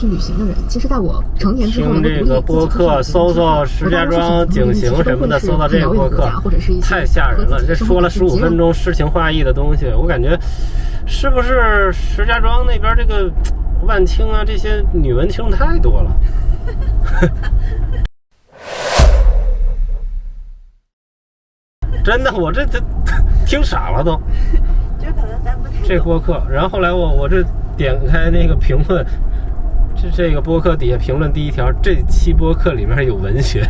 去旅行的人，其实在我成年之后能够独立听这个播客，搜搜石家庄景行什么的，搜到这个播客，太吓人了。这说了15分钟诗情画意的东西，我感觉是不是石家庄那边这个万青啊，这些女文青太多了。真的，我这听傻了都。就可能咱不太懂这播客，然后后来我这点开那个评论，这个播客底下评论第一条，这期播客里面有文学。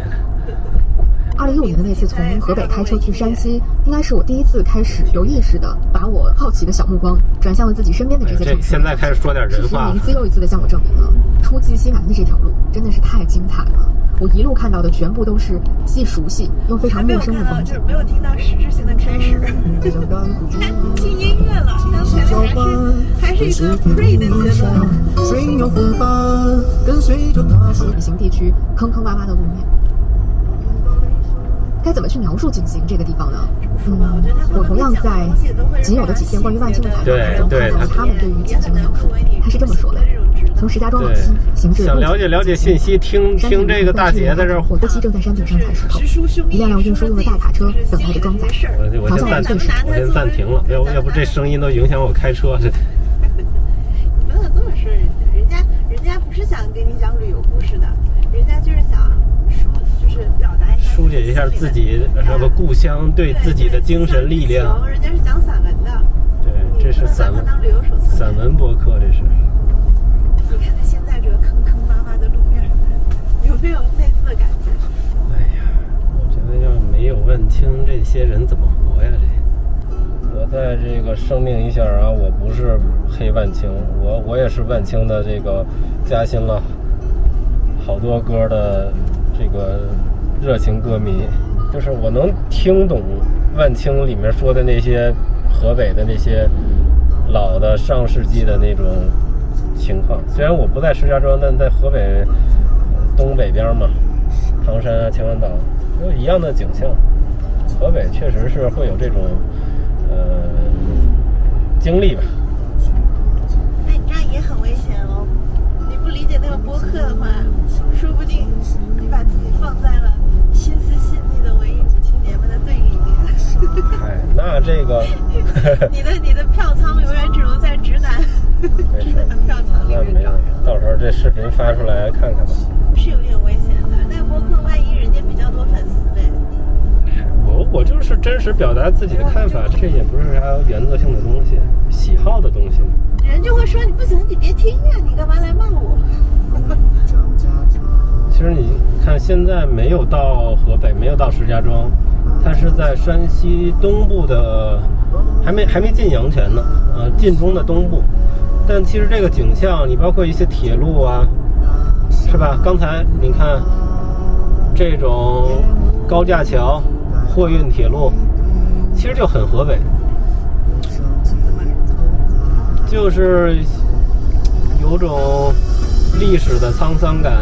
2015年的那次从河北开车去山西，应该是我第一次开始有意识的把我好奇的小目光转向了自己身边的这些城市。现在开始说点人话。事实一次又一次的向我证明了，出蓟西南的这条路真的是太精彩了。我一路看到的全部都是既熟悉又非常陌生的风景，就是没有听到实质性的开始。听音乐了，刚才还是一个 pre 的阶段。旅行地区坑坑洼洼的路面。该怎么去描述景行这个地方呢？我同样在仅有的几篇关于万青的采访中看到了他们对于景行的描述。他是这么说的：从石家庄往西行至，想了解信息，听这个大姐在这儿。火锅期正在山顶上踩石头，一辆辆运输用的大卡车等待着装载。我先暂停了，要不这声音都影响我开车。你不能这么说人家不是想跟你讲旅游故事的，人家就是想表达疏解一下自己什么故乡对自己的精神力量。人家是讲散文的，对，这是散文播客，这是。你看看现在这个坑坑洼洼的路面，有没有类似的感觉？哎呀，我觉得要没有万青，这些人怎么活呀？我在这个声明一下啊，我不是黑万青，我也是万青的这个加薪了好多歌的这个热情歌迷，就是我能听懂万青里面说的那些河北的那些老的上世纪的那种情况。虽然我不在石家庄，但在河北东北边嘛，唐山啊、秦皇岛都一样的景象。河北确实是会有这种经历吧。哎，你这样也很危险哦。你不理解那个播客的话，说不定你把自己放在了心思细腻的文艺女青年们的队里面。哎，那这个你的票仓永远只能在直男票仓里面找。到时候这视频发出来看看吧。是有点危险的，那个播客万一人家比较多粉丝嘞。我就是真实表达自己的看法，这也不是啥原则性的东西，喜好的东西。人就会说你不行，你别听啊，你干嘛来骂我？其实你看，现在没有到河北，没有到石家庄，它是在山西东部的，还没进阳泉呢，晋中的东部。但其实这个景象，你包括一些铁路啊，是吧？刚才你看这种高架桥、货运铁路，其实就很河北，就是有种历史的沧桑感，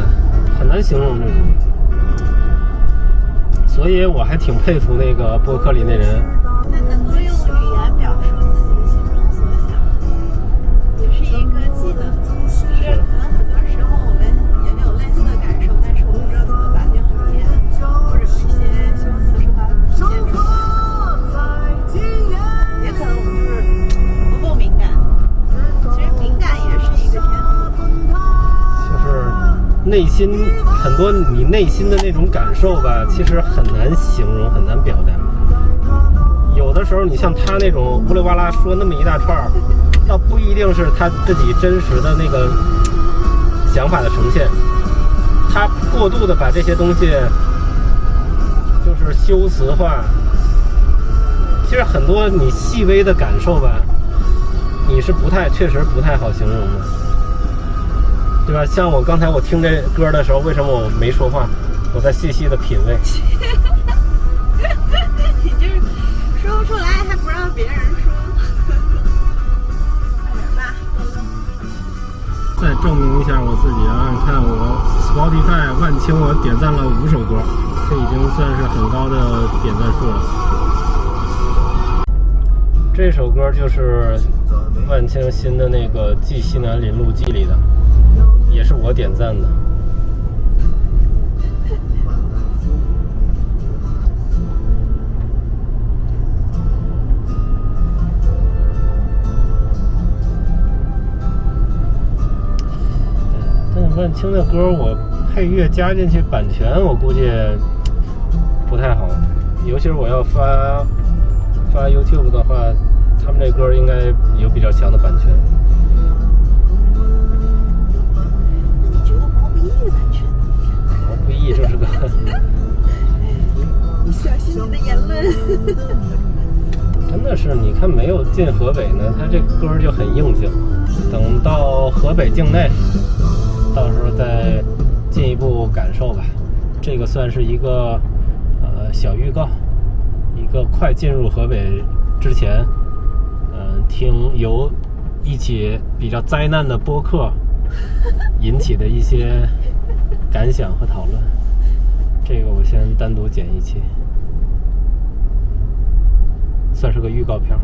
很难形容这种。所以我还挺佩服那个播客里那人。他能够用语言表述自己的心中所想，也是一个技能。是可能很多时候我们也有类似的感受，但是我不知道怎么把这语言或者一些修辞说法体现出来。也可能我们就是不够敏感。其实敏感也是一个天赋。就是内心很多你内心的那种感受吧，其实很难形容，很难表达。有的时候你像他那种乌里哇啦说那么一大串，倒不一定是他自己真实的那个想法的呈现，他过度的把这些东西就是修辞化。其实很多你细微的感受吧，你是确实不太好形容的，对吧？像我刚才我听这歌的时候，为什么我没说话？我在细细的品味。你就是说不出来，还不让别人说。再证明一下我自己啊！你看我 Spotify 万青，我点赞了5首歌，这已经算是很高的点赞数了。这首歌就是万青新的那个《记西南林路记》里的。也是我点赞的。但万青的歌我配乐加进去版权，我估计不太好，尤其是我要发 YouTube 的话，他们这歌应该有比较强的版权。那你觉得毛不易的版权怎么样？毛不易就是个你小心你的言论。真的是，你看没有进河北呢，他这歌就很应景。等到河北境内，到时候再进一步感受吧。这个算是一个小预告，一个快进入河北之前，听由一起比较灾难的播客引起的一些感想和讨论。这个我先单独剪一期，算是个预告片。